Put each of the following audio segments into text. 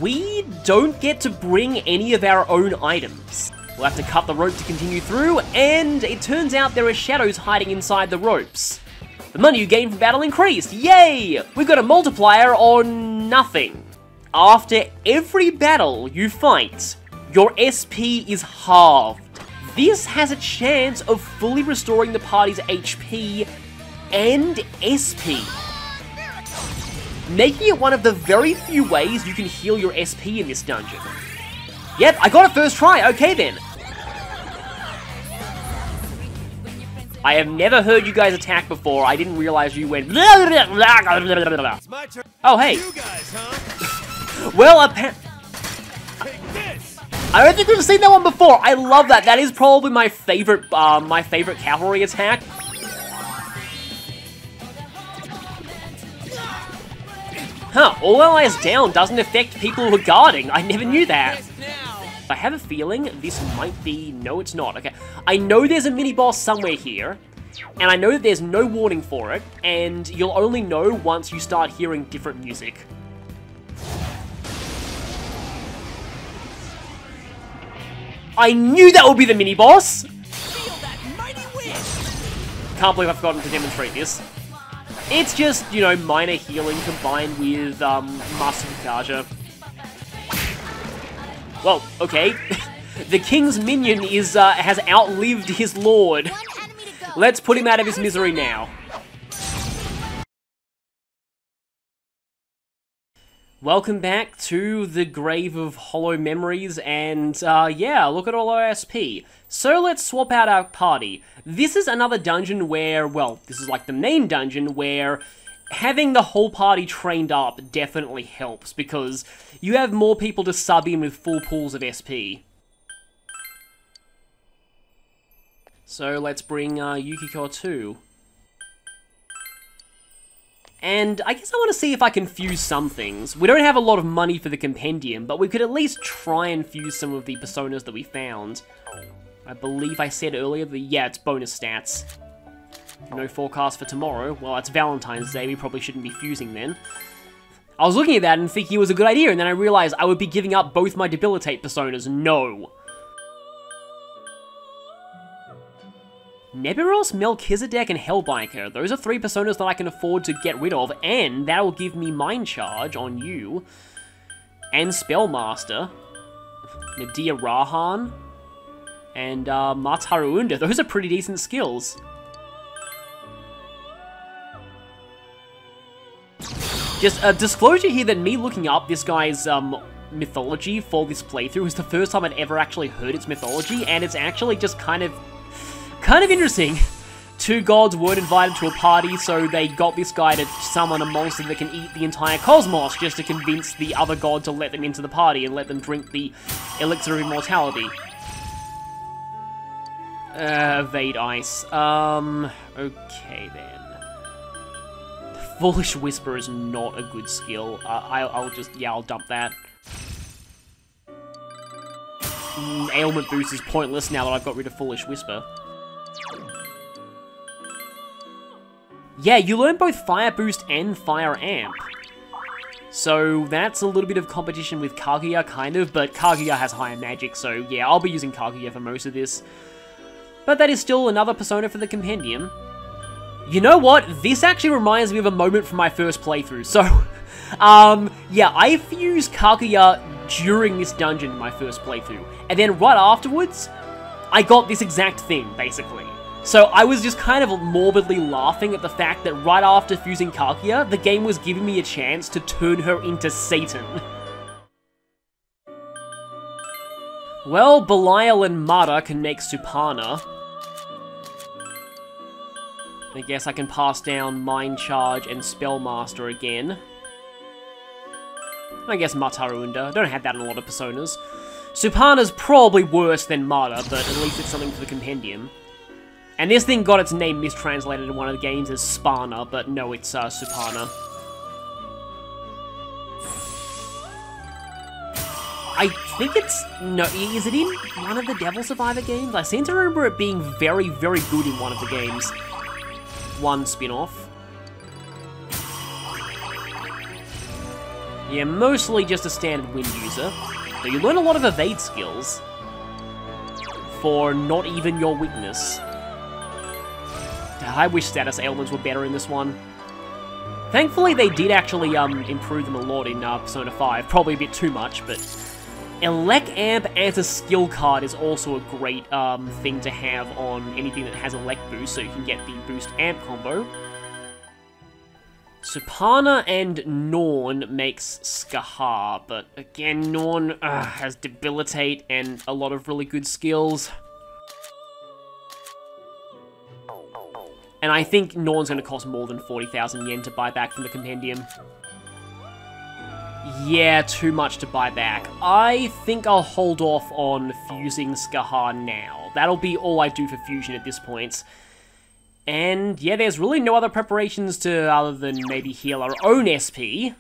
we don't get to bring any of our own items. We'll have to cut the rope to continue through, and it turns out there are shadows hiding inside the ropes. The money you gain from battle increased, yay! We've got a multiplier on nothing. After every battle you fight, your SP is halved. This has a chance of fully restoring the party's HP and SP, making it one of the very few ways you can heal your SP in this dungeon. Yep, I got it first try, okay then. I have never heard you guys attack before. I didn't realize you went. Oh, hey. Well, I don't think we've seen that one before. I love that. That is probably my favorite cavalry attack. Huh, all allies down doesn't affect people who are guarding. I never knew that. I have a feeling this might be... No, it's not. Okay, I know there's a mini-boss somewhere here, and I know that there's no warning for it, and you'll only know once you start hearing different music. I knew that would be the mini-boss! Can't believe I've forgotten to demonstrate this. It's just, you know, minor healing combined with, Master Kaja. Well, okay. The king's minion is, has outlived his lord. Let's put him out of his misery now. Welcome back to the Grave of Hollow Memories, and, yeah, look at all our SP. So let's swap out our party. This is another dungeon where, well, this is like the main dungeon where having the whole party trained up definitely helps, because you have more people to sub in with full pools of SP. So let's bring Yukiko too. And I guess I want to see if I can fuse some things. We don't have a lot of money for the compendium, but we could at least try and fuse some of the personas that we found. I believe I said earlier that, yeah, it's bonus stats. No forecast for tomorrow. Well, it's Valentine's Day, we probably shouldn't be fusing then. I was looking at that and thinking it was a good idea, and then I realized I would be giving up both my debilitate personas. No. Nebiros, Melchizedek, and Hellbiker. Those are 3 personas that I can afford to get rid of, and that will give me Mind Charge on you. And Spellmaster. Nadia Rahan. And Mataru Unda. Those are pretty decent skills. Just a disclosure here that me looking up this guy's mythology for this playthrough is the first time I'd ever actually heard its mythology, and it's actually just kind of interesting. 2 gods weren't invited to a party, so they got this guy to summon a monster that can eat the entire cosmos just to convince the other god to let them into the party and let them drink the elixir of immortality. Evade ice. Okay then. Foolish Whisper is not a good skill. I'll dump that. Ailment Boost is pointless now that I've got rid of Foolish Whisper. Yeah, you learn both Fire Boost and Fire Amp. So that's a little bit of competition with Kaguya, kind of, but Kaguya has higher magic, so yeah, I'll be using Kaguya for most of this. But that is still another persona for the compendium. You know what? This actually reminds me of a moment from my first playthrough. So, yeah, I fused Kaguya during this dungeon in my first playthrough. And then right afterwards, I got this exact thing, basically. So I was just kind of morbidly laughing at the fact that right after fusing Kaguya, the game was giving me a chance to turn her into Satan. Well, Belial and Mara can make Supana. I guess I can pass down Mind Charge and Spellmaster again. I guess Matarunda. I don't have that in a lot of personas. Supana's probably worse than Mara, but at least it's something for the compendium. And this thing got its name mistranslated in one of the games as Spana, but no, it's Supana. I think it's... No, is it in one of the Devil Survivor games? I seem to remember it being very, very good in one of the games. One spin-off. Yeah, mostly just a standard wind user. But you learn a lot of evade skills for not even your weakness. I wish status ailments were better in this one. Thankfully, they did actually improve them a lot in Persona 5. Probably a bit too much, but Elec Amp as a skill card is also a great thing to have on anything that has Elec boost, so you can get the boost amp combo. Supana and Norn makes Skahar, but again, Norn has Debilitate and a lot of really good skills. And I think Norn's going to cost more than 40,000 yen to buy back from the compendium. Yeah, too much to buy back. I think I'll hold off on fusing Skahar now. That'll be all I do for fusion at this point. And yeah, there's really no other preparations to other than maybe heal our own SP.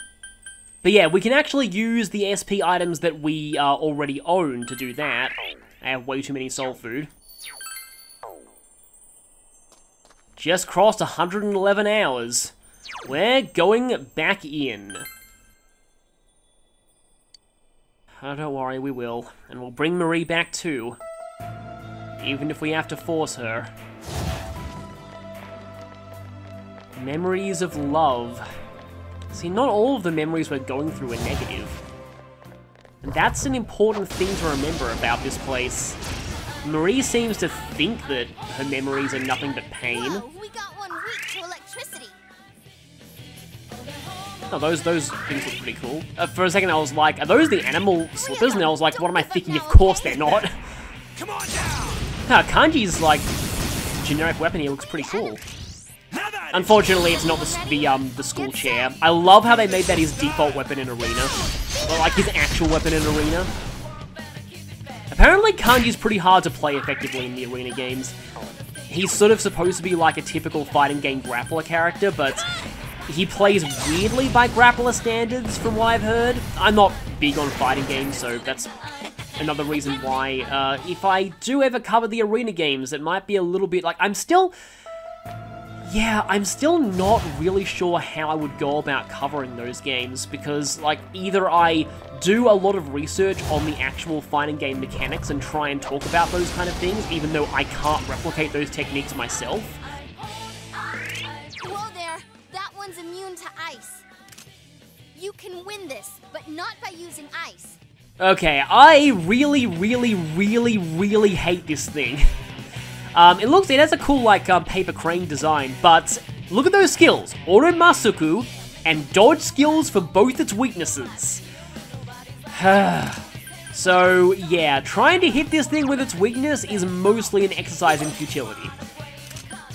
But yeah, we can actually use the SP items that we already own to do that. I have way too many soul food. Just crossed 111 hours. We're going back in. Oh, don't worry, we will. And we'll bring Marie back too. Even if we have to force her. Memories of love. See, not all of the memories we're going through are negative. And that's an important thing to remember about this place. Marie seems to think that her memories are nothing but pain. Whoa, we got one weak to electricity. Oh, those things look pretty cool. For a second I was like, are those the animal slippers? And I was like, what am I thinking? Of course they're not. Come on down. Kanji's, like, generic weapon here looks pretty cool. Unfortunately, it's not the school chair. I love how they made that his default weapon in Arena. Or, like, his actual weapon in Arena. Apparently, Kanji's pretty hard to play effectively in the Arena games. He's sort of supposed to be like a typical fighting game grappler character, but he plays weirdly by grappler standards, from what I've heard. I'm not big on fighting games, so that's another reason why, if I do ever cover the Arena games, it might be a little bit like, I'm still not really sure how I would go about covering those games, because, like, either I do a lot of research on the actual fighting game mechanics and try and talk about those kind of things, even though I can't replicate those techniques myself. Whoa there, that one's immune to ice. You can win this, but not by using ice. Okay, I really hate this thing. It has a cool, like, paper crane design, but look at those skills. Oro Masuku and dodge skills for both its weaknesses. So, yeah, trying to hit this thing with its weakness is mostly an exercise in futility.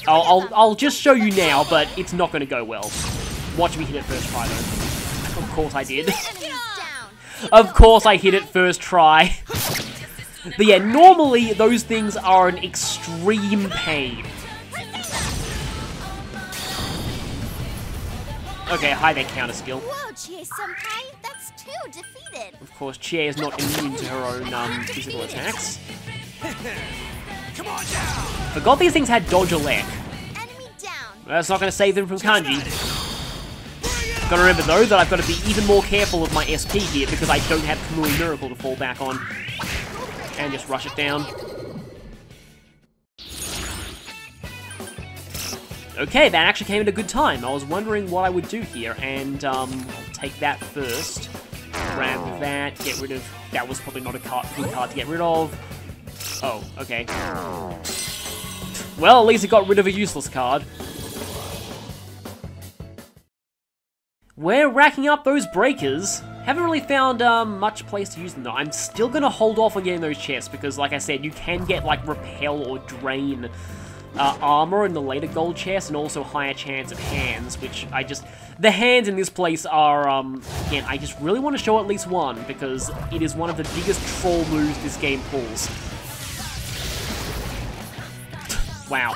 I'll just show you now, but it's not going to go well. Watch me hit it first try, though. Of course I did. Of course I hit it first try. But yeah, normally those things are an extreme pain. Okay, hi there, counter skill. Whoa, Chie-senpai, that's two defeated. Of course, Chie is not immune to her own physical attacks. Come on down. Forgot these things had dodge Elec. Enemy down. That's not going to save them from Kanji. Gotta remember though that I've got to be even more careful of my SP here because I don't have Kamui Miracle to fall back on. And just rush it down. Okay, that actually came at a good time. I was wondering what I would do here, and I'll take that first. Grab that, get rid of... That was probably not a good card to get rid of. Oh, okay. Well, at least it got rid of a useless card. We're racking up those breakers. Haven't really found much place to use them though. I'm still gonna hold off on getting those chests because, like I said, you can get like repel or drain armor in the later gold chests, and also higher chance of hands, which the hands in this place are, again, I just really want to show at least one because it is one of the biggest troll moves this game pulls. Wow.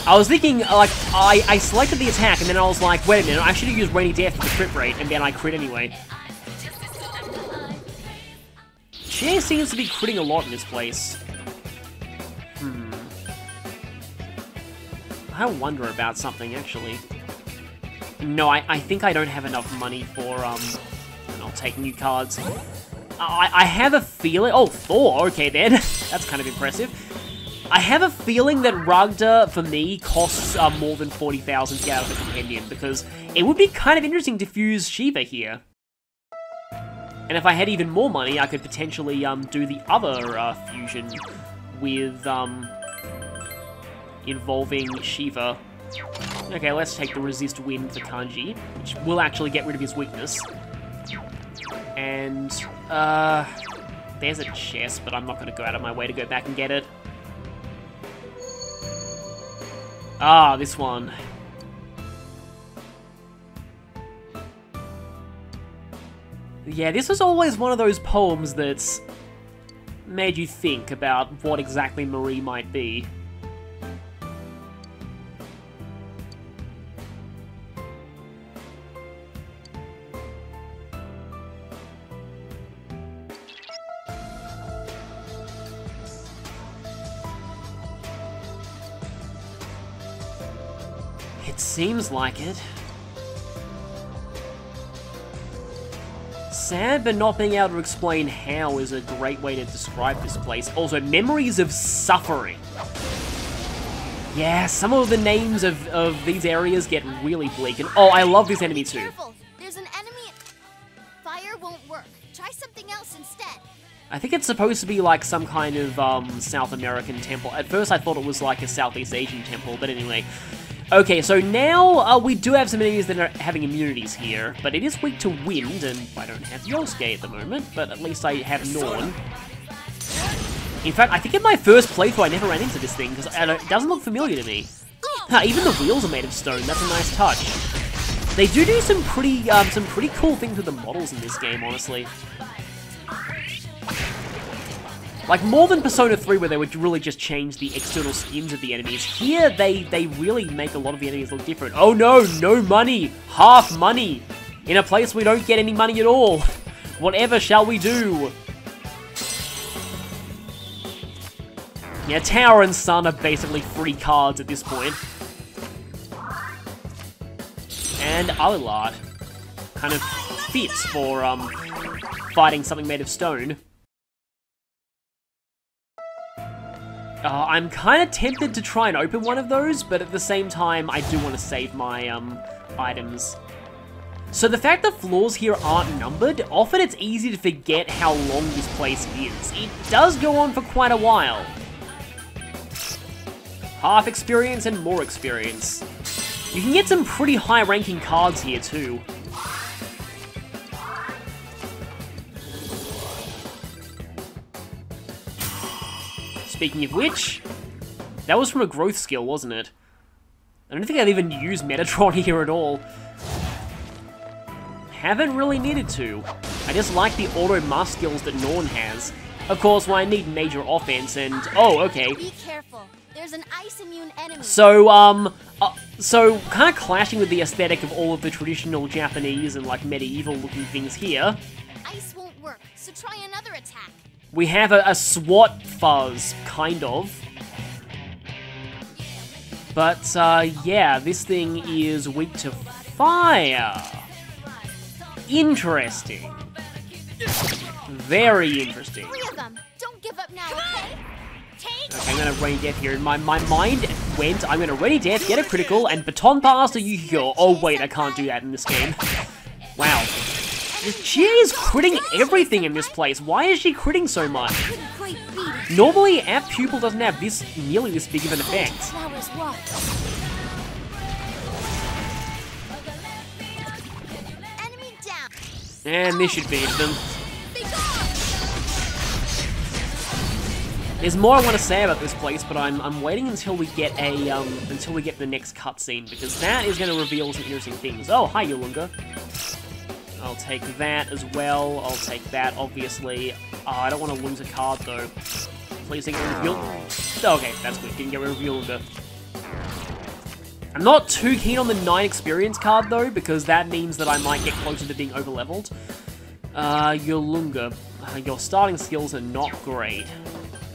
I was thinking, like, I selected the attack, and then I was like, wait a minute, I should have used Rainy Death for the crit rate, and then I crit anyway. Chie seems to be critting a lot in this place. I wonder about something, actually. No, I think I don't have enough money for I'll take new cards. I have a feeling... Oh, Thor, okay then. That's kind of impressive. I have a feeling that Ragda, for me, costs more than 40,000 to get out of the Compendium, because it would be kind of interesting to fuse Shiva here. And if I had even more money, I could potentially do the other fusion with involving Shiva. Okay, let's take the Resist Wind for Kanji, which will actually get rid of his weakness. And, there's a chest, but I'm not going to go out of my way to go back and get it. Ah, this one. Yeah, this was always one of those poems that's made you think about what exactly Marie might be. It seems like it. Sad, but not being able to explain how is a great way to describe this place. Also, memories of suffering. Yeah, some of the names of these areas get really bleak. And oh, I love this enemy too. Careful. There's an enemy. Fire won't work. Try something else instead. I think it's supposed to be like some kind of South American temple. At first I thought it was like a Southeast Asian temple, but anyway. Okay, so now we do have some enemies that are having immunities here, but it is weak to wind, and I don't have Yosuke at the moment, but at least I have Norn. In fact, I think in my first playthrough I never ran into this thing, because it doesn't look familiar to me. Even the wheels are made of stone, that's a nice touch. They do some pretty cool things with the models in this game, honestly. Like, more than Persona 3, where they would really just change the external skins of the enemies. Here, they really make a lot of the enemies look different. Oh no, no money! Half money! In a place we don't get any money at all! Whatever shall we do? Yeah, Tower and Sun are basically free cards at this point. And Alilard kind of fits for, fighting something made of stone. I'm kind of tempted to try and open one of those, but at the same time, I do want to save my, items. So the fact that floors here aren't numbered, often it's easy to forget how long this place is. It does go on for quite a while. Half experience and more experience. You can get some pretty high-ranking cards here, too. Speaking of which, that was from a growth skill, wasn't it? I don't think I've even used Metatron here at all. Haven't really needed to. I just like the auto mask skills that Norn has. Of course, when I need major offense and... Oh, okay. Be careful. There's an ice immune enemy. So, so kind of clashing with the aesthetic of all of the traditional Japanese and, like, medieval-looking things here. Ice won't work, so try another attack. We have a SWAT fuzz, kind of. But, yeah, this thing is weak to fire. Interesting. Very interesting. 3 of them. Don't give up now, okay? Okay, I'm gonna Ready Death here. My mind went, I'm gonna Ready Death, get a critical, and Baton Pass to Yukiko. Oh wait, I can't do that in this game. Wow. She is critting everything in this place. Why is she critting so much? Normally, our pupil doesn't have nearly this big of an effect. Enemy down. And this should finish them. There's more I want to say about this place, but I'm waiting until we get the next cutscene, because that is going to reveal some interesting things. Oh, hi, Yolunga. I'll take that as well. I'll take that, obviously. I don't want to lose a card, though. Please don't get rid of Yolunga. Okay, that's good. Didn't get rid of Yolunga. I'm not too keen on the 9 experience card, though, because that means that I might get closer to being overleveled. Yolunga. Your starting skills are not great.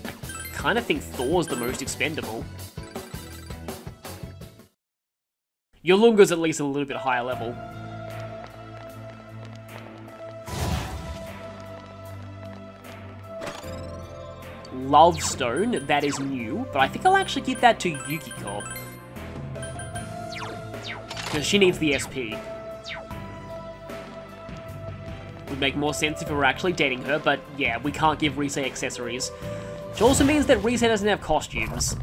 I kind of think Thor's the most expendable. Yolunga's at least a little bit higher level. Love Stone, that is new, but I think I'll actually give that to Yukiko. Because she needs the SP. Would make more sense if we were actually dating her, but yeah, we can't give Rise accessories. Which also means that Rise doesn't have costumes.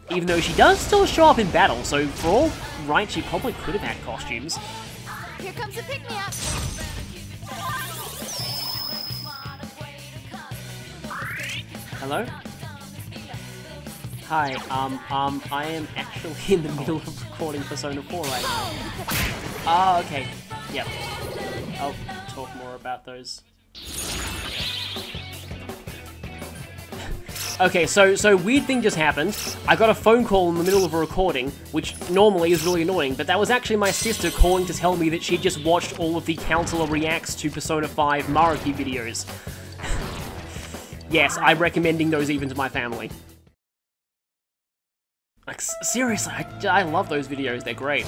Even though she does still show up in battle, so for all right, she probably could have had costumes. Here comes a pick-me-up. Hello? Hi, I am actually in the middle of recording Persona 4 right now. Ah, okay. Yep. I'll talk more about those. Okay, so weird thing just happened. I got a phone call in the middle of a recording, which normally is really annoying, but that was actually my sister calling to tell me that she just watched all of the Counselor Reacts to Persona 5 Maruki videos. Yes, I'm recommending those even to my family. Like, seriously, I love those videos, they're great.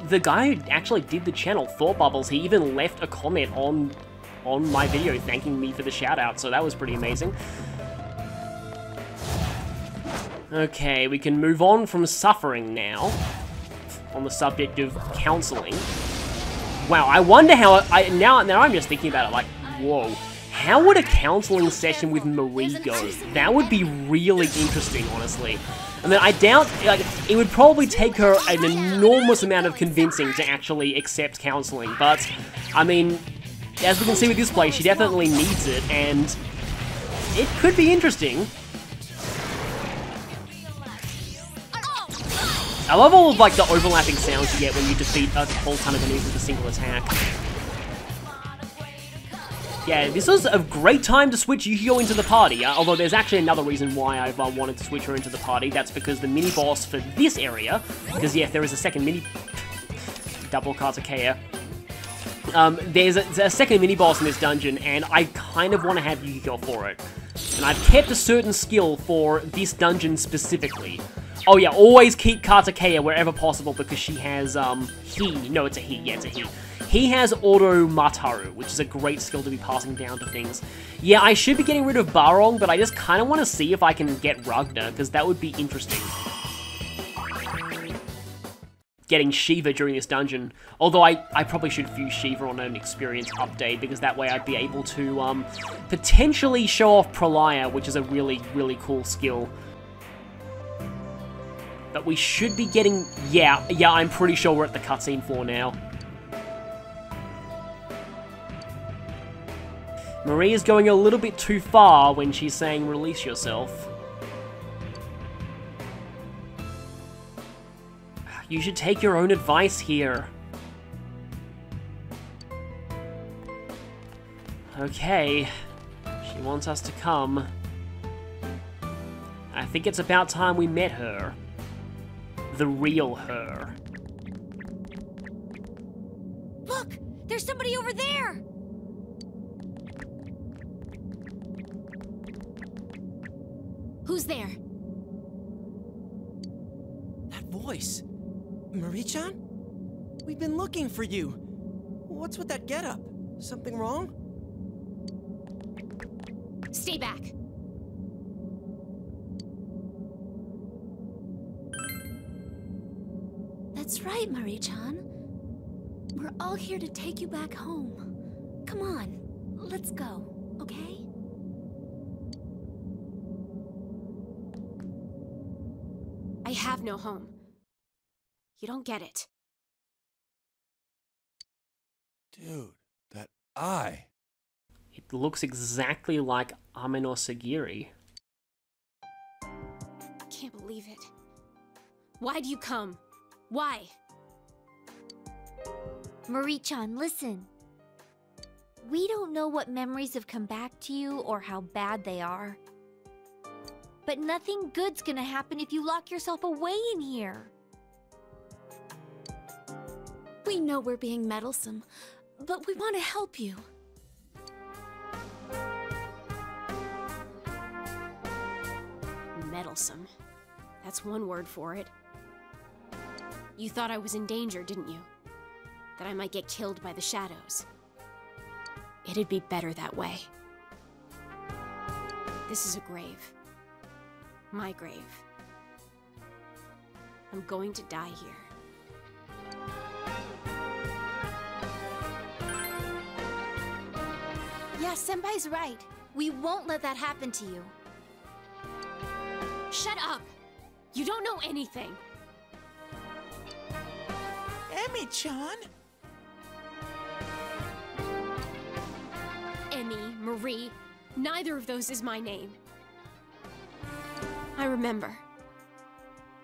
The guy who actually did the channel, Thought Bubbles, he even left a comment on my video thanking me for the shout-out, so that was pretty amazing. Okay, we can move on from suffering now, on the subject of counseling. Wow, I wonder how, now I'm just thinking about it, like, whoa. How would a counseling session with Marie go? That would be really interesting, honestly. And then I doubt, like, it would probably take her an enormous amount of convincing to actually accept counseling, but, I mean, as we can see with this play, she definitely needs it, and it could be interesting. I love all of, like, the overlapping sounds you get when you defeat a whole ton of enemies with a single attack. Yeah, this was a great time to switch Yukiko into the party, although there's actually another reason why I've wanted to switch her into the party. That's because the mini-boss for this area, because yeah, there is a second double Katakea. There's a second mini-boss in this dungeon, and I kind of want to have Yukiko for it. And I've kept a certain skill for this dungeon specifically. Oh yeah, always keep Katakea wherever possible, because she has, it's a he, yeah, it's a he. He has Auto Mataru, which is a great skill to be passing down to things. Yeah, I should be getting rid of Barong, but I just kind of want to see if I can get Ragnar, because that would be interesting. Getting Shiva during this dungeon. Although I probably should view Shiva on an experience update, because that way I'd be able to potentially show off Pralaya, which is a really, really cool skill. But we should be getting... Yeah, I'm pretty sure we're at the cutscene floor now. Marie is going a little bit too far when she's saying release yourself. You should take your own advice here. Okay, she wants us to come. I think it's about time we met her. The real her. Look! There's somebody over there! Who's there? That voice. Marie-chan? We've been looking for you. What's with that getup? Something wrong? Stay back. That's right, Marie-chan. We're all here to take you back home. Come on, let's go, okay? I have no home. You don't get it. Dude, that eye. It looks exactly like Ameno Sagiri. Can't believe it. Why'd you come? Why? Marie-chan, listen. We don't know what memories have come back to you or how bad they are. But nothing good's gonna happen if you lock yourself away in here. We know we're being meddlesome, but we want to help you. Meddlesome. That's one word for it. You thought I was in danger, didn't you? That I might get killed by the shadows. It'd be better that way. This is a grave. My grave. I'm going to die here. Yeah, Senpai's right. We won't let that happen to you. Shut up! You don't know anything. Emi-chan? Emmy, Marie, neither of those is my name. I remember.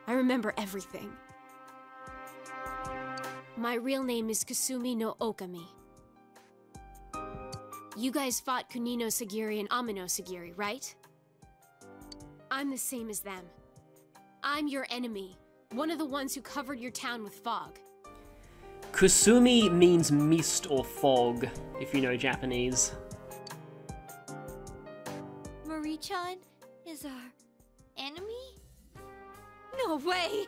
I remember everything. My real name is Kasumi no Okami. You guys fought Kunino Sagiri and Amino Sagiri, right? I'm the same as them. I'm your enemy, one of the ones who covered your town with fog. Kusumi means mist or fog, if you know Japanese. Marie-chan is our enemy? No way!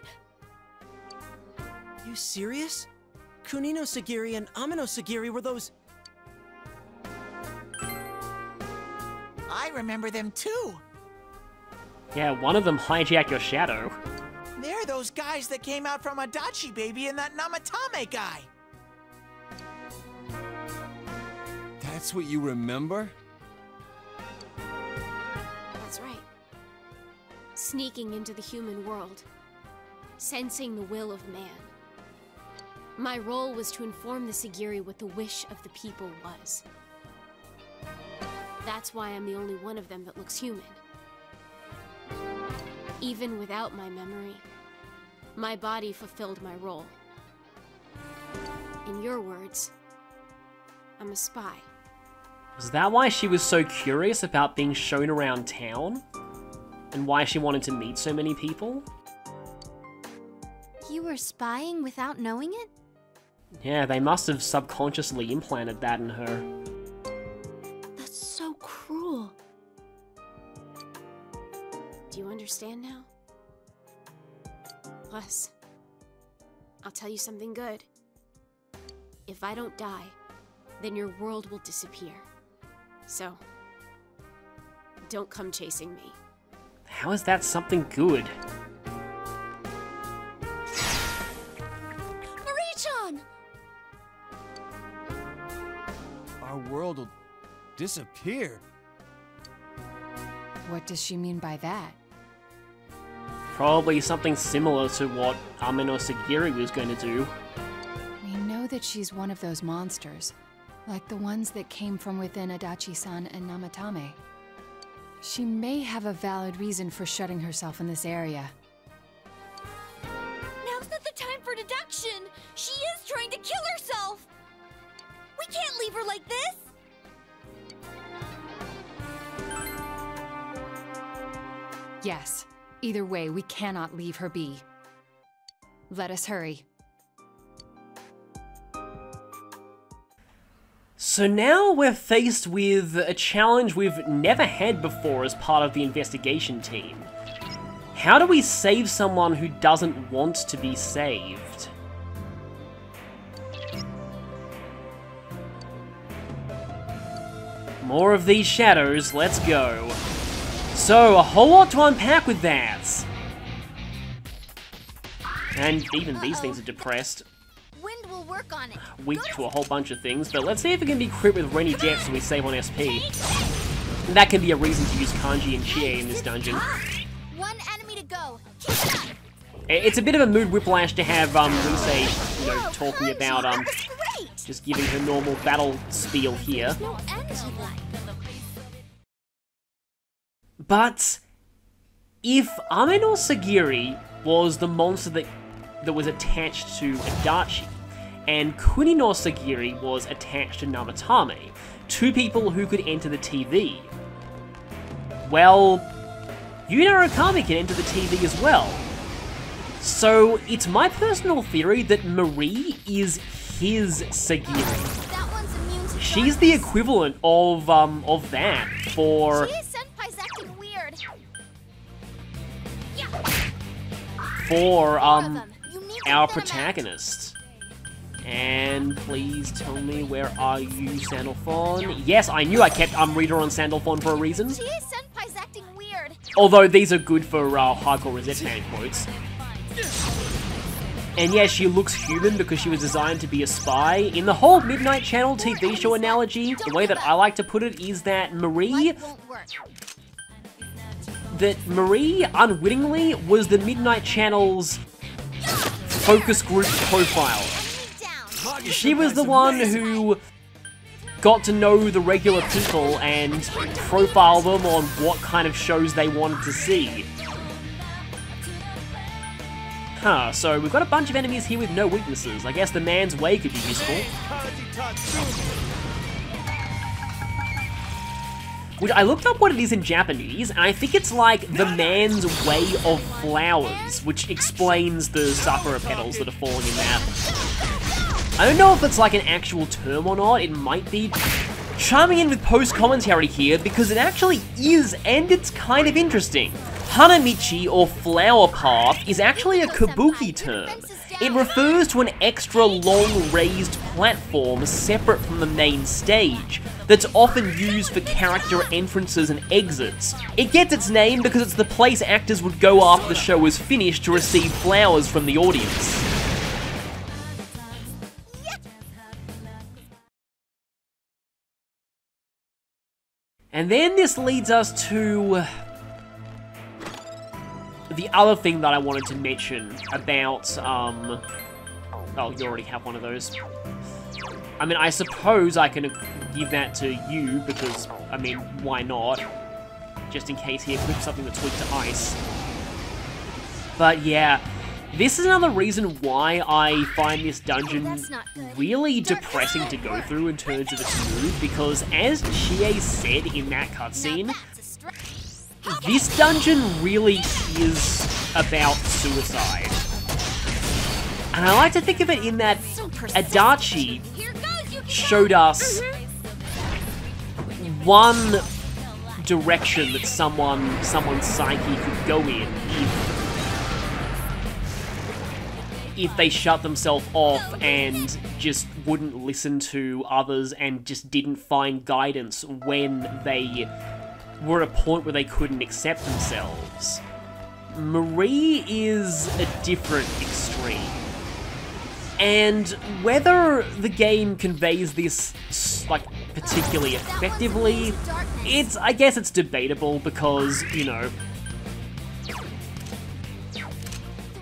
You serious? Kunino Sagiri and Amino Sagiri were those... I remember them too. Yeah, one of them hijacked your shadow. They're those guys that came out from Adachi Baby and that Namatame guy. That's what you remember? That's right. Sneaking into the human world. Sensing the will of man. My role was to inform the Sagiri what the wish of the people was. That's why I'm the only one of them that looks human. Even without my memory, my body fulfilled my role. In your words, I'm a spy. Was that why she was so curious about being shown around town? And why she wanted to meet so many people? You were spying without knowing it? Yeah, they must have subconsciously implanted that in her. That's so cruel. Do you understand now? Plus, I'll tell you something good. If I don't die, then your world will disappear. So, don't come chasing me. How is that something good? Marie-chan! Our world will disappear. What does she mean by that? Probably something similar to what Amino Sagiri was going to do. We know that she's one of those monsters, like the ones that came from within Adachi-san and Namatame. She may have a valid reason for shutting herself in this area. Now's not the time for deduction! She is trying to kill herself! We can't leave her like this! Yes. Either way, we cannot leave her be. Let us hurry. So now we're faced with a challenge we've never had before as part of the investigation team. How do we save someone who doesn't want to be saved? More of these shadows, let's go. So, a whole lot to unpack with that. And even these things are depressed. Wind will work on it. Weak to a whole bunch of things, but let's see if it can be crit with Rainy Jets so we save on SP. And that can be a reason to use Kanji and Chie in this dungeon. One enemy to go. Keep it up. It's a bit of a mood whiplash to have Rise, you know, talking about That was great. just giving her normal battle spiel here. No end to life. But if Amino Sagiri was the monster that was attached to Adachi, and Kunino Sagiri was attached to Namatame, two people who could enter the TV, well, Yuna Okami can enter the TV as well. So it's my personal theory that Marie is his Sagiri. That one's immune to She's the darkness. equivalent of that for Senpai's acting weird. Yeah. for Four of them. You need to our thin 'em out. protagonist. And please tell me, where are you, Sandalphon? Yes, I knew I kept Reader on Sandalphon for a reason. Senpai's acting Although these are good for hardcore reset fan quotes. And yeah, she looks human because she was designed to be a spy. In the whole Midnight Channel TV show analogy, the way that I like to put it is that Marie unwittingly was the Midnight Channel's focus group profile. She was the one who got to know the regular people and profile them on what kind of shows they wanted to see. Huh, so we've got a bunch of enemies here with no weaknesses. I guess the man's way could be useful. Which I looked up what it is in Japanese, and I think it's like the man's way of flowers, which explains the sakura petals that are falling in that. I don't know if it's like an actual term or not, it might be. Chiming in with post-commentary here, because it actually is, and it's kind of interesting. Hanamichi, or flower path, is actually a kabuki term. It refers to an extra long raised platform separate from the main stage, that's often used for character entrances and exits. It gets its name because it's the place actors would go after the show was finished to receive flowers from the audience. And then this leads us to the other thing that I wanted to mention about, oh, you already have one of those. I mean, I suppose I can give that to you, because, I mean, why not? Just in case he equips something that's weak to ice. But yeah, this is another reason why I find this dungeon really depressing to go through in terms of its mood, because as Chie said in that cutscene, this dungeon really is about suicide. And I like to think of it in that Adachi showed us one direction that someone's psyche could go in if they shut themselves off and just wouldn't listen to others and just didn't find guidance when they were at a point where they couldn't accept themselves. Marie is a different extreme. And whether the game conveys this, like, particularly effectively, I guess it's debatable because, you know...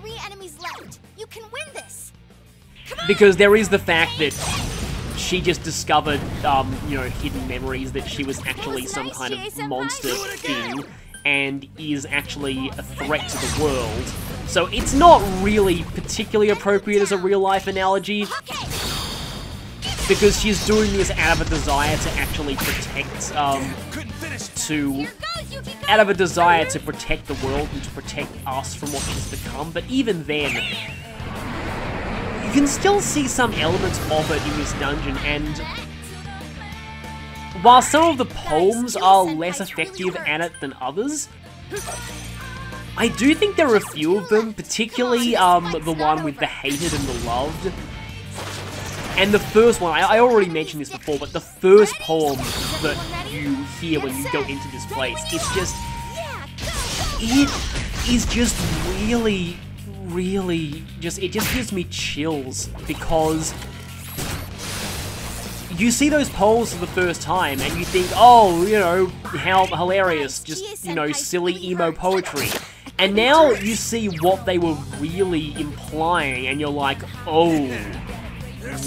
3 enemies left. You can win this. Because there is the fact that she just discovered, you know, hidden memories, that she was actually some kind of monster thing, and is actually a threat to the world. So it's not really particularly appropriate as a real-life analogy, because she's doing this out of a desire to actually protect, out of a desire to protect the world and to protect us from what she's become. But even then, you can still see some elements of it in this dungeon, and while some of the poems are less effective at it than others, I do think there are a few of them, particularly the one with the hated and the loved. And the first one, I already mentioned this before, but the first poem that you hear when you go into this place, it is just really, it just gives me chills, because you see those poems for the first time and you think, oh, you know, how hilarious, just, you know, silly emo poetry. And now you see what they were really implying and you're like, oh,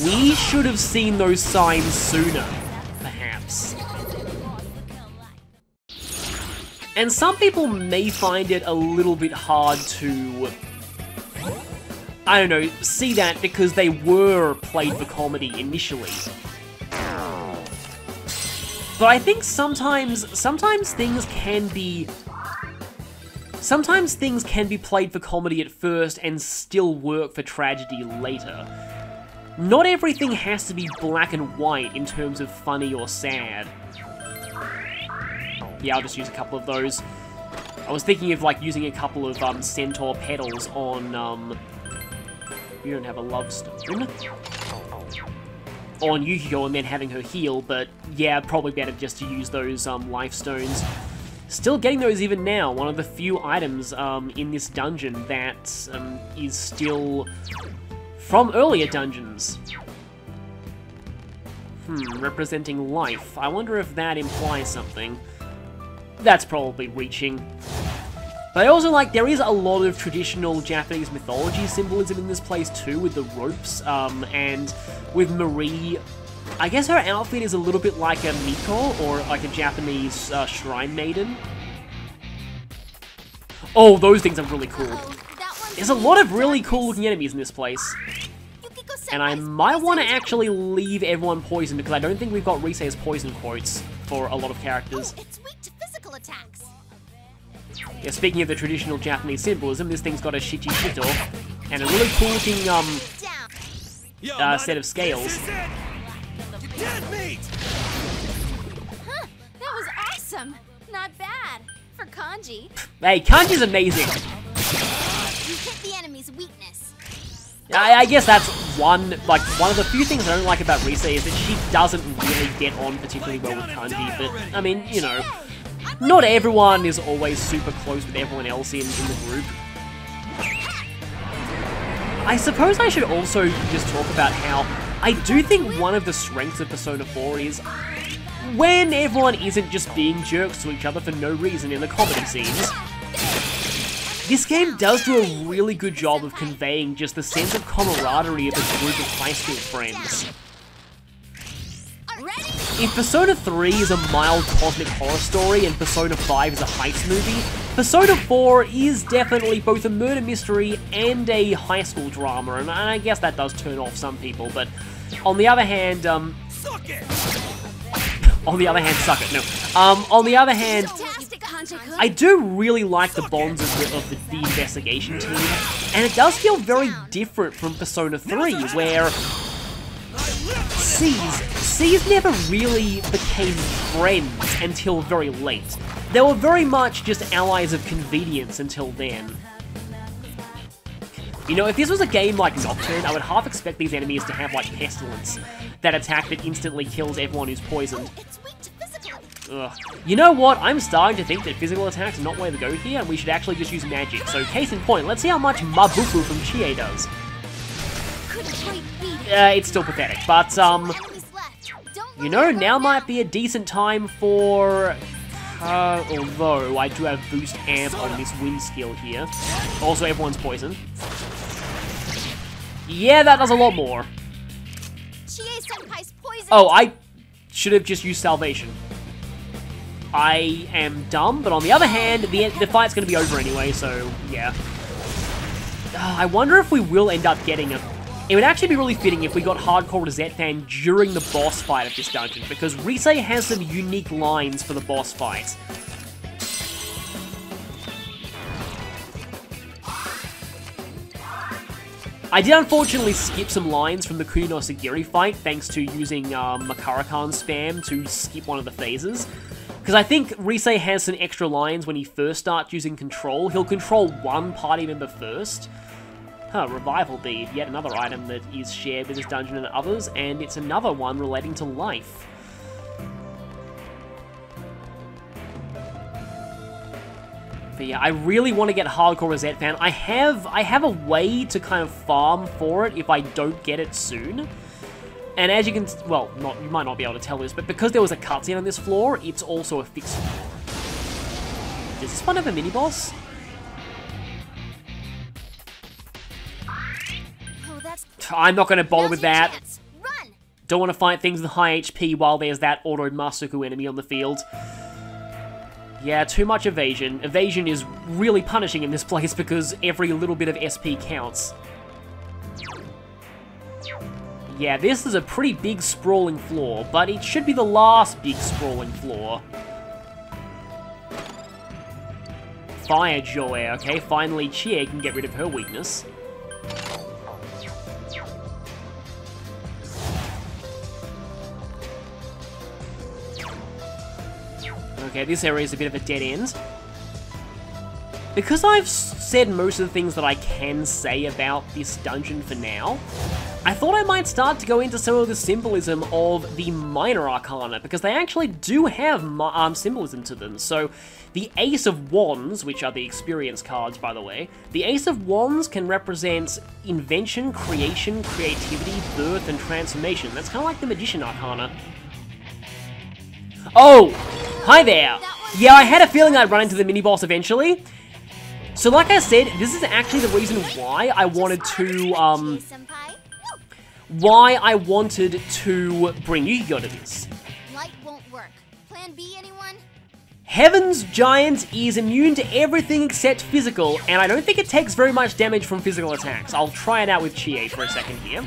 we should have seen those signs sooner, perhaps. And some people may find it a little bit hard to, I don't know, see that because they were played for comedy initially. But I think sometimes things can be played for comedy at first and still work for tragedy later. Not everything has to be black and white in terms of funny or sad. Yeah, I'll just use a couple of those. I was thinking of like using a couple of centaur petals on you don't have a love stone. On Yukiko and then having her heal, but yeah, probably better just to use those life stones. Still getting those even now. One of the few items in this dungeon that is still from earlier dungeons. Representing life. I wonder if that implies something. That's probably reaching. But I also like, there is a lot of traditional Japanese mythology symbolism in this place too, with the ropes, and with Marie. I guess her outfit is a little bit like a Miko, or like a Japanese shrine maiden. Oh, those things are really cool. There's a lot of really cool looking enemies in this place. And I might want to actually leave everyone poisoned, because I don't think we've got Risei's poison quotes for a lot of characters. It's weak to physical attacks. Yeah, speaking of the traditional Japanese symbolism, this thing's got a Shichi Shito, and a really cool looking set of scales. Huh, that was awesome. Not bad. For kanji. Hey, kanji's amazing. You hit the enemy's weakness. I guess that's one of the few things I don't like about Risei is that she doesn't really get on particularly well with kanji, but, I mean, you know, not everyone is always super close with everyone else in the group. I suppose I should also just talk about how I do think one of the strengths of Persona 4 is when everyone isn't just being jerks to each other for no reason in the comedy scenes. This game does do a really good job of conveying just the sense of camaraderie of a group of high school friends. If Persona 3 is a mild cosmic horror story and Persona 5 is a heist movie, Persona 4 is definitely both a murder mystery and a high school drama, and I guess that does turn off some people, but on the other hand, suck it! On the other hand, suck it, no. On the other hand, I do really like the bonds of the investigation team, and it does feel very different from Persona 3, where C's never really became friends until very late. They were very much just allies of convenience until then. You know, if this was a game like Nocturne, I would half expect these enemies to have, like, Pestilence, that attack that instantly kills everyone who's poisoned. Ugh. You know what? I'm starting to think that physical attacks are not way to go here, and we should actually just use magic. So, case in point, let's see how much Mabufu from Chie does. It's still pathetic, but, you know, now might be a decent time for... although I do have boost amp on this wind skill here. Also, everyone's poisoned. Yeah, that does a lot more. Oh, I should have just used salvation. I am dumb, but on the other hand, the fight's going to be over anyway, so yeah. I wonder if we will end up getting a... It would actually be really fitting if we got Hardcore Rosette Fan during the boss fight of this dungeon, because Risei has some unique lines for the boss fight. I did unfortunately skip some lines from the Kuno Sagiri fight, thanks to using Makarakan spam to skip one of the phases. Because I think Risei has some extra lines when he first starts using control. He'll control one party member first. Revival Bead, yet another item that is shared with this dungeon and others, and it's another one relating to life. But yeah, I really want to get Hardcore Rosette Fan. I have a way to kind of farm for it if I don't get it soon. And as you can, well, you might not be able to tell this, but because there was a cutscene on this floor, it's also a fixed floor. Does this one have a mini-boss? I'm not going to bother with that. Don't want to fight things with high HP while there's that Auto Masuku enemy on the field. Yeah, too much evasion. Evasion is really punishing in this place because every little bit of SP counts. Yeah, this is a pretty big sprawling floor, but it should be the last big sprawling floor. Fire Joy, okay, finally Chie can get rid of her weakness. Okay, this area is a bit of a dead end. Because I've said most of the things that I can say about this dungeon for now, I thought I might start to go into some of the symbolism of the minor arcana, because they actually do have symbolism to them. So, the Ace of Wands, which are the experience cards, by the way, the Ace of Wands can represent invention, creation, creativity, birth, and transformation. That's kind of like the Magician Arcana. Oh! Hi there! Yeah, I had a feeling I'd run into the mini-boss eventually. So like I said, this is actually the reason why I wanted to, bring Yu-Gi-Oh to this. Light won't work. Plan B, anyone? Heaven's Giant is immune to everything except physical, and I don't think it takes very much damage from physical attacks. I'll try it out with Chie for a second here.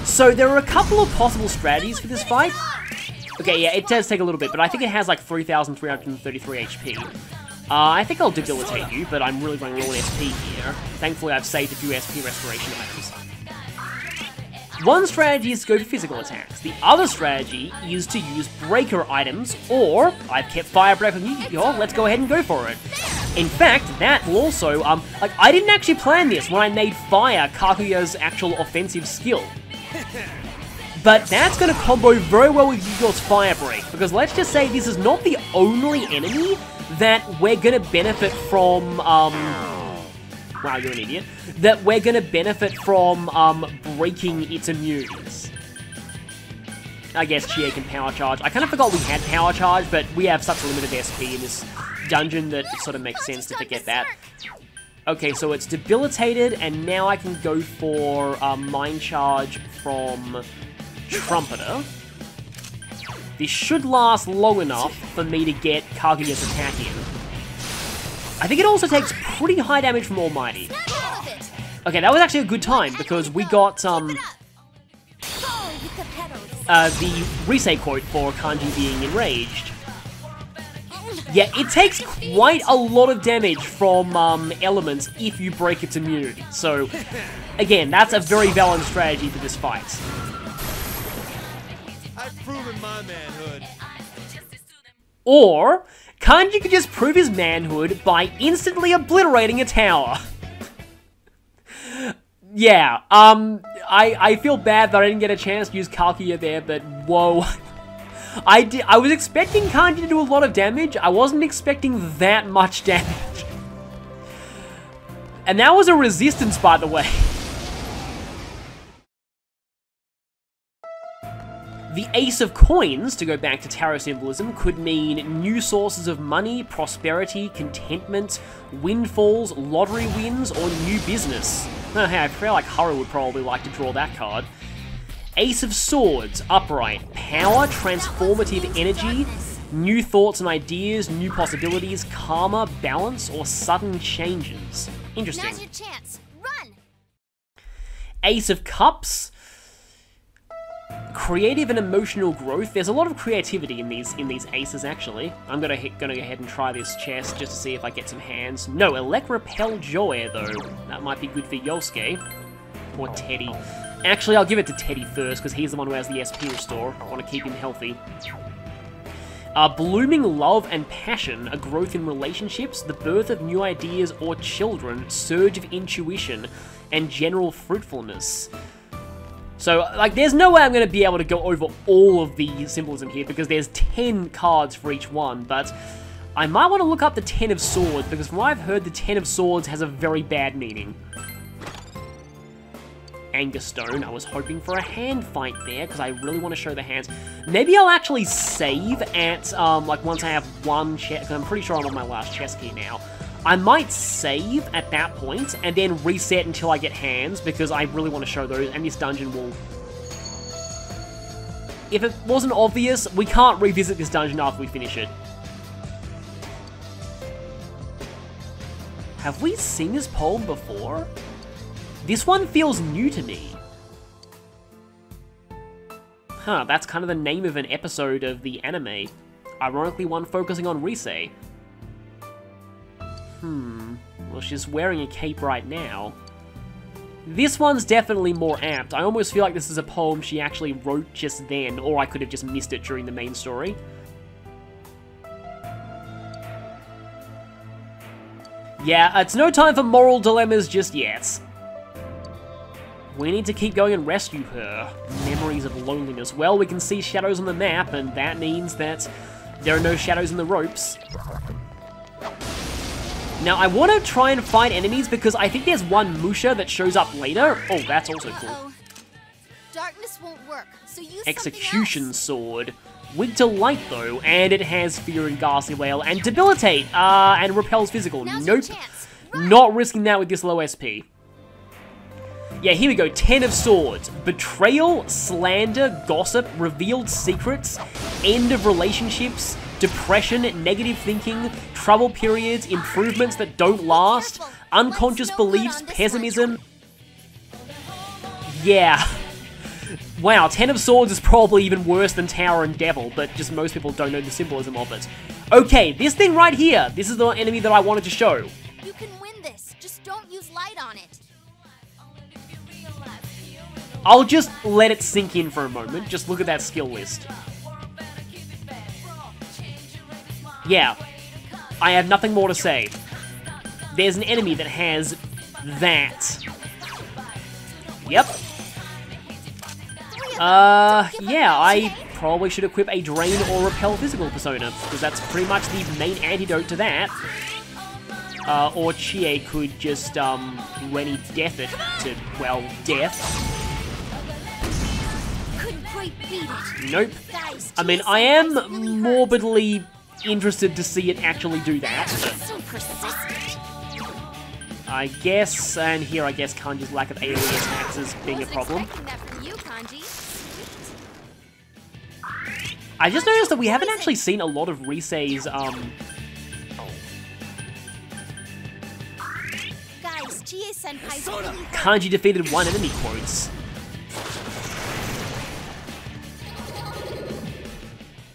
So there are a couple of possible strategies for this fight. Okay, yeah, it does take a little bit, but I think it has like 3,333 HP. I think I'll debilitate you, but I'm really running low on SP here. Thankfully, I've saved a few SP restoration items. One strategy is to go for physical attacks. The other strategy is to use breaker items, or I've kept Fire Breath on Yu-Gi-Oh! Let's go ahead and go for it. In fact, that will also, like, I didn't actually plan this when I made Fire Kaguya's actual offensive skill. But that's going to combo very well with Yu-Gi-Oh's Fire Break, because let's just say this is not the only enemy that we're going to benefit from, wow, you're an idiot. That we're going to benefit from, breaking its immunities. I guess Chie can Power Charge. I kind of forgot we had Power Charge, but we have such a limited SP in this dungeon that it sort of makes sense to forget that. Okay, so it's debilitated, and now I can go for, Mind Charge from Trumpeter. This should last long enough for me to get Kaguya's attack in. I think it also takes pretty high damage from Almighty. Okay, that was actually a good time, because we got, the Risei quote for Kanji being enraged. Yeah, it takes quite a lot of damage from, elements if you break its immunity. So, again, that's a very valid strategy for this fight. I've proven my manhood. Or, Kanji could just prove his manhood by instantly obliterating a tower. Yeah, I feel bad that I didn't get a chance to use Kaguya there, but whoa. I was expecting Kanji to do a lot of damage. I wasn't expecting that much damage. And that was a resistance, by the way. The Ace of Coins, to go back to tarot symbolism, could mean new sources of money, prosperity, contentment, windfalls, lottery wins, or new business. Hey, I feel like Haru would probably like to draw that card. Ace of Swords, upright, power, transformative energy, new thoughts and ideas, new possibilities, karma, balance, or sudden changes. Interesting. Now's your chance. Run! Ace of Cups, creative and emotional growth. There's a lot of creativity in these aces, actually. I'm gonna go ahead and try this chest just to see if I get some hands. No, Repel Joy, though. That might be good for Yosuke. Or Teddy. Actually, I'll give it to Teddy first, because he's the one who has the SP restore. I want to keep him healthy. Blooming love and passion, a growth in relationships, the birth of new ideas or children, surge of intuition, and general fruitfulness. So, like, there's no way I'm going to be able to go over all of the symbolism here, because there's 10 cards for each one, but I might want to look up the 10 of Swords, because from what I've heard, the 10 of Swords has a very bad meaning. Anger Stone, I was hoping for a hand fight there, because I really want to show the hands. Maybe I'll actually save at, like, once I have one chest, because I'm pretty sure I'm on my last chest key now. I might save at that point, and then reset until I get hands, because I really want to show those, and this dungeon will... If it wasn't obvious, we can't revisit this dungeon after we finish it. Have we seen this poem before? This one feels new to me. Huh, that's kind of the name of an episode of the anime. Ironically, one focusing on Risei. Well, she's wearing a cape right now. This one's definitely more apt. I almost feel like this is a poem she actually wrote just then, or I could have just missed it during the main story. Yeah, it's no time for moral dilemmas just yet. We need to keep going and rescue her. Memories of loneliness. Well, we can see shadows on the map, and that means that there are no shadows in the ropes. Now, I want to try and find enemies because I think there's one Musha that shows up later. Oh, that's also cool. Uh-oh. Darkness won't work, so use Execution Sword. Weak to light, though, and it has Fear and Ghastly Wail and Debilitate, and Repels Physical. Now's your Nope. chance. Not risking that with this low SP. Yeah, here we go. 10 of Swords. Betrayal, slander, gossip, revealed secrets, end of relationships, depression, negative thinking, trouble periods, improvements that don't last, Careful. unconscious Light's no good beliefs, on this pessimism. Yeah. Wow, 10 of Swords is probably even worse than Tower and Devil, but just most people don't know the symbolism of it. Okay, this thing right here. This is the enemy that I wanted to show. You can win this. Just don't use light on it. I'll just let it sink in for a moment. Just look at that skill list. Yeah, I have nothing more to say. There's an enemy that has that. Yep. Yeah, I probably should equip a Drain or Repel Physical persona, because that's pretty much the main antidote to that. Or Chie could just, Rennie Death it to, well, death. Couldn't quite beat it. Nope. Guys, I mean, geez, I am that really hurts. morbidly interested to see it actually do that. So persistent. I guess, and here I guess Kanji's lack of AoE attacks is being a problem. Expecting that from you, Kanji. Sweet. I just noticed that we haven't actually seen a lot of Risei's, Guys, Chie-senpai's really hurt. Kanji defeated one enemy quotes.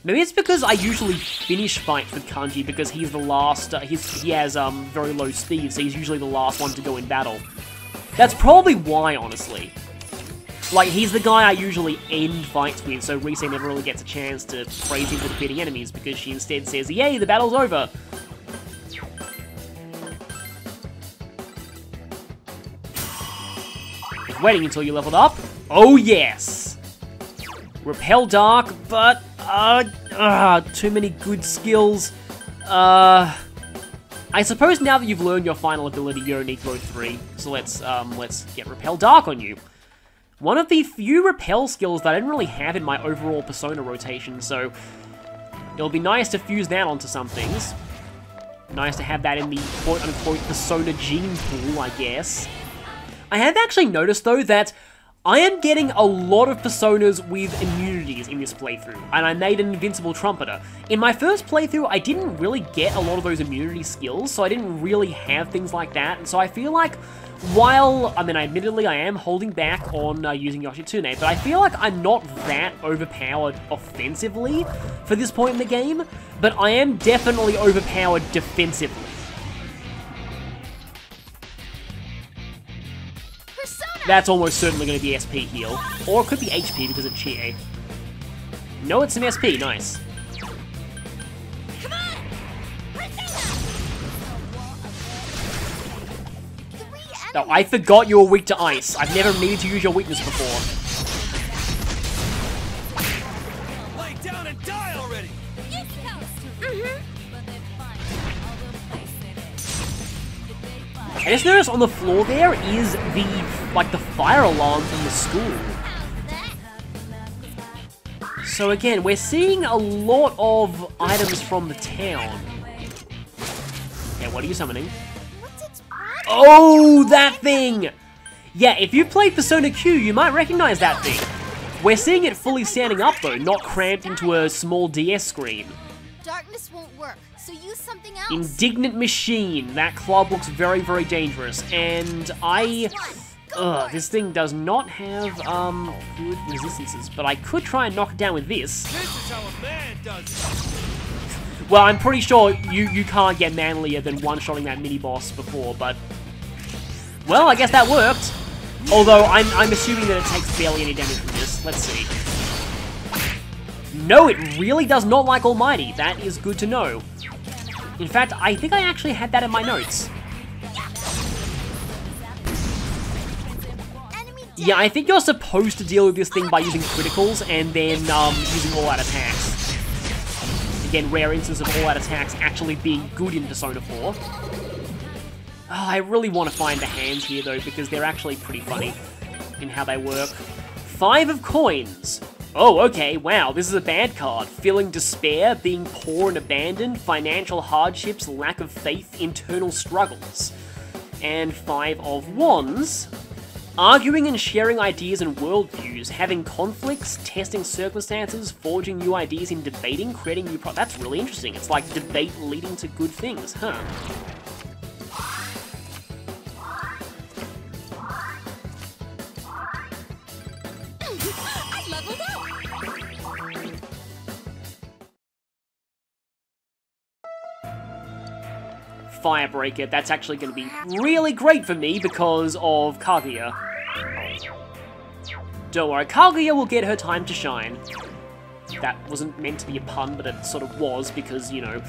Maybe it's because I usually finish fights with Kanji because he's the last, he has very low speed, so he's usually the last one to go in battle. That's probably why, honestly. Like, he's the guy I usually end fights with, so Risei never really gets a chance to praise him for defeating enemies because she instead says, yay, the battle's over. Just waiting until you leveled up. Oh, yes! Repel Dark, but, too many good skills. I suppose now that you've learned your final ability, you don't need Growth 3. So let's get Repel Dark on you. One of the few Repel skills that I didn't really have in my overall Persona rotation, so it'll be nice to fuse that onto some things. Nice to have that in the quote-unquote Persona gene pool, I guess. I have actually noticed, though, that I am getting a lot of Personas with immunities in this playthrough, and I made an Invincible Trumpeter. In my first playthrough, I didn't really get a lot of those immunity skills, so I didn't really have things like that, and so I feel like, while, I mean, admittedly, I am holding back on using Yoshitsune, but I feel like I'm not that overpowered offensively for this point in the game, but I am definitely overpowered defensively. That's almost certainly going to be SP heal. Or it could be HP because of Chie. No, it's some SP. Nice. Come on! Oh, I forgot you were weak to ice. I've never needed to use your weakness before. Lay down and die already! I just noticed on the floor there is the fire alarm from the school. So again, we're seeing a lot of items from the town. Okay, what are you summoning? Oh, that thing! Yeah, if you've played Persona Q, you might recognize that thing. We're seeing it fully standing up though, not cramped into a small DS screen. Darkness won't work, so use something else. Indignant Machine. That club looks very, very dangerous. And this thing does not have, good resistances. But I could try and knock it down with this. This is how a man does it! Well, I'm pretty sure you can't get manlier than one-shotting that mini-boss before, but... Well, I guess that worked. Although, I'm assuming that it takes barely any damage from this. Let's see. No, it really does not like Almighty. That is good to know. In fact, I think I actually had that in my notes. Enemy Yeah, I think you're supposed to deal with this thing by using criticals and then using all-out attacks. Again, rare instance of all-out attacks actually being good in Persona 4. Oh, I really want to find the hands here, though, because they're actually pretty funny in how they work. 5 of coins. Oh, okay, wow, this is a bad card. Feeling despair, being poor and abandoned, financial hardships, lack of faith, internal struggles. And 5 of wands. Arguing and sharing ideas and worldviews, having conflicts, testing circumstances, forging new ideas in debating, creating new That's really interesting. It's like debate leading to good things, huh? Firebreaker, that's actually going to be really great for me because of Kaguya. Don't worry, Kaguya will get her time to shine. That wasn't meant to be a pun, but it sort of was because, you know,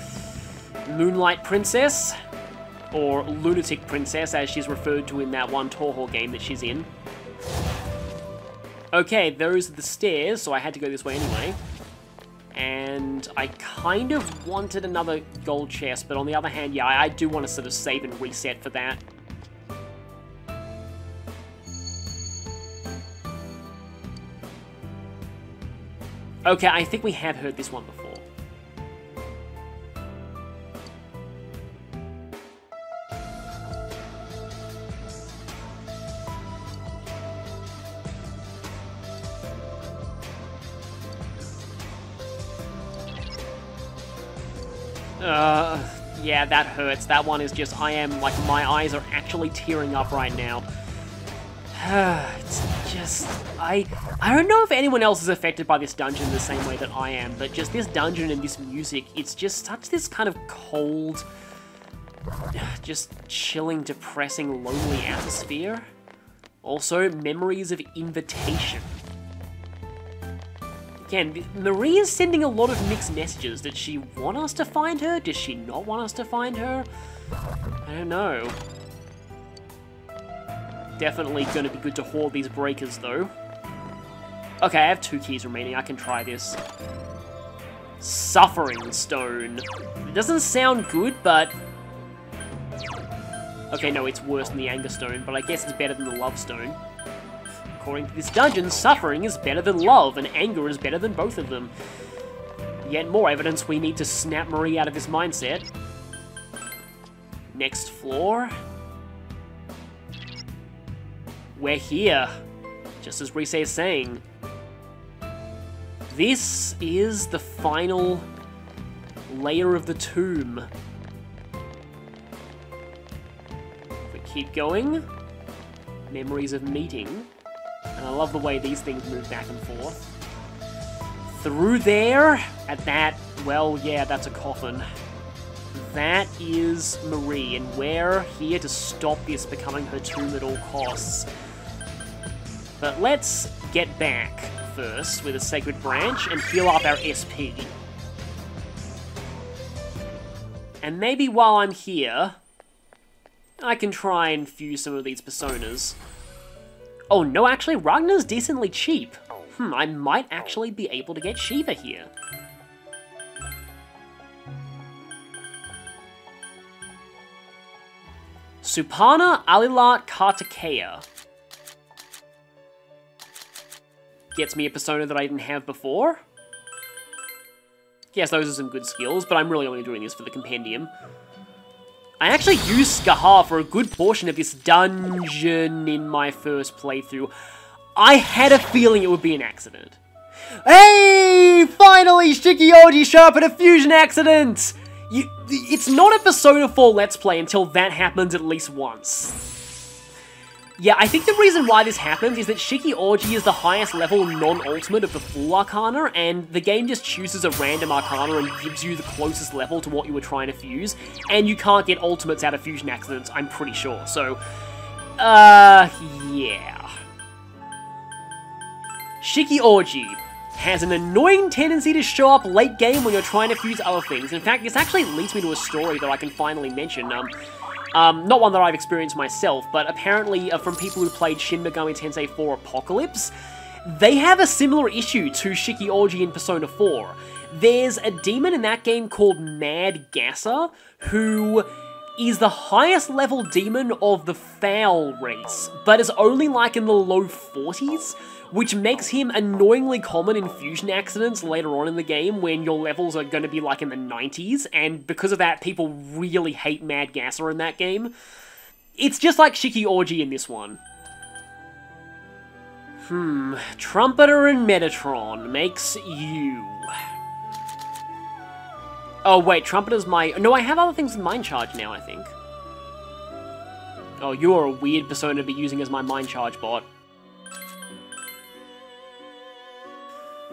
Moonlight Princess, or Lunatic Princess as she's referred to in that one Toho game that she's in. Okay, those are the stairs, so I had to go this way anyway. And I kind of wanted another gold chest, but on the other hand, yeah, I do want to sort of save and reset for that. Okay, I think we have heard this one before. Yeah, that hurts. That one is just, my eyes are actually tearing up right now. It's just, I don't know if anyone else is affected by this dungeon the same way that I am, but just this dungeon and this music, it's just such this kind of cold, just chilling, depressing, lonely atmosphere. Also, memories of invitation. Again, Marie is sending a lot of mixed messages. Did she want us to find her? Does she not want us to find her? I don't know. Definitely going to be good to hoard these breakers, though. Okay, I have 2 keys remaining. I can try this. Suffering Stone. It doesn't sound good, but... Okay, no, it's worse than the Anger Stone, but I guess it's better than the Love Stone. According to this dungeon, suffering is better than love, and anger is better than both of them. Yet more evidence we need to snap Marie out of this mindset. Next floor. We're here, just as Rise is saying. This is the final layer of the tomb. If we keep going, memories of meeting. And I love the way these things move back and forth. Through there, at that, well, yeah, that's a coffin. That is Marie, and we're here to stop this becoming her tomb at all costs. But let's get back first with a Sacred Branch and heal up our SP. And maybe while I'm here, I can try and fuse some of these personas. Oh no, actually, Ragnar's decently cheap. I might actually be able to get Shiva here. Supana Alilat Kartikeya. Gets me a persona that I didn't have before. Yes, those are some good skills, but I'm really only doing this for the compendium. I actually used Skaha for a good portion of this dungeon in my first playthrough. I had a feeling it would be an accident. Hey! Finally, Shikioji showed up at a fusion accident! It's not a Persona 4 Let's Play until that happens at least once. Yeah, I think the reason why this happens is that Shikioji is the highest level non-ultimate of the full Arcana, and the game just chooses a random Arcana and gives you the closest level to what you were trying to fuse, and you can't get ultimates out of fusion accidents, I'm pretty sure, so... yeah. Shikioji has an annoying tendency to show up late game when you're trying to fuse other things. In fact, this actually leads me to a story that I can finally mention. Not one that I've experienced myself, but apparently from people who played Shin Megami Tensei 4 Apocalypse, they have a similar issue to Shiki-Orji in Persona 4. There's a demon in that game called Mad Gasser, who is the highest level demon of the Foul race, but is only like in the low 40s, which makes him annoyingly common in fusion accidents later on in the game when your levels are going to be like in the 90s, and because of that, people really hate Mad Gasser in that game. It's just like Shiki-Orji in this one. Trumpeter and Metatron makes you. Oh wait, Trumpeter's my... No, I have other things with Mind Charge now, I think. Oh, you're a weird persona to be using as my Mind Charge bot.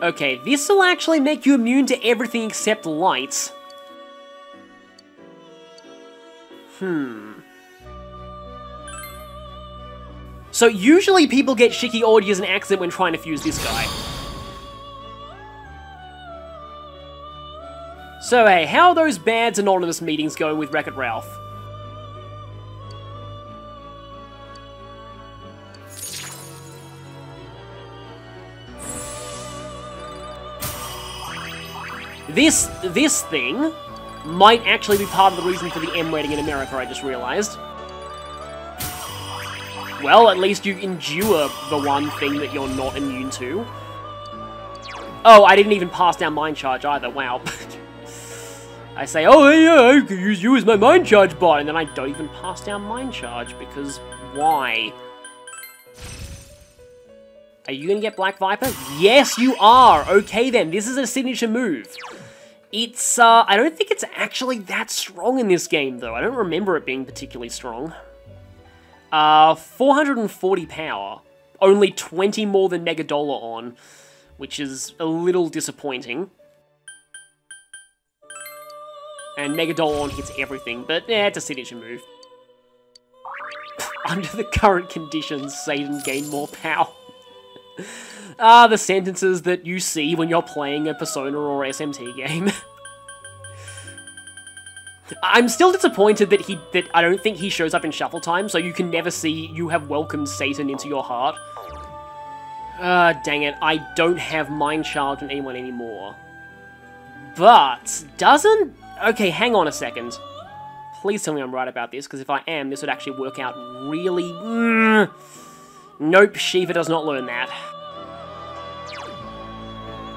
Okay, this will actually make you immune to everything except light. So usually people get Shiki-Orji as an accident when trying to fuse this guy. So hey, how are those Bad's Anonymous meetings going with Wreck-It Ralph? This thing might actually be part of the reason for the M rating in America, I just realized. Well, at least you endure the one thing that you're not immune to. Oh, I didn't even pass down Mind Charge either, wow. I say, oh yeah, I can use you as my Mind Charge bot, and then I don't even pass down Mind Charge, because why? Are you gonna get Black Viper? Yes, you are! Okay then, this is a signature move. It's, I don't think it's actually that strong in this game, though. I don't remember it being particularly strong. 440 power. Only 20 more than Megadollar on, which is a little disappointing. And Megadollar on hits everything, but yeah, it's a signature move. Under the current conditions, Satan gained more power. The sentences that you see when you're playing a Persona or SMT game. I'm still disappointed that I don't think he shows up in Shuffle Time, so you can never see you have welcomed Satan into your heart. Dang it, I don't have Mind Charge on anyone anymore. But, doesn't... Okay, hang on a second. Please tell me I'm right about this, because if I am, this would actually work out really... Nope, Shiva does not learn that.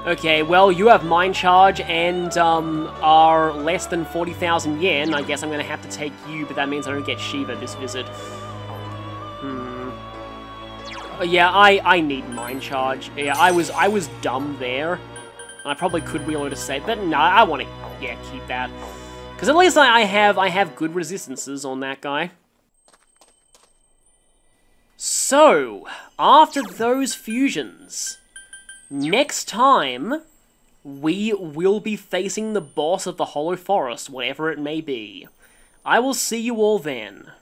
Okay, well, you have Mind Charge and are less than 40,000 yen. I guess I'm going to have to take you, but that means I don't get Shiva this visit. Yeah, I need Mind Charge. Yeah, I was dumb there. I probably could reload a save, but no, I want to, yeah, keep that. Because at least I have good resistances on that guy. So, after those fusions, next time, we will be facing the boss of the Hollow Forest, whatever it may be. I will see you all then.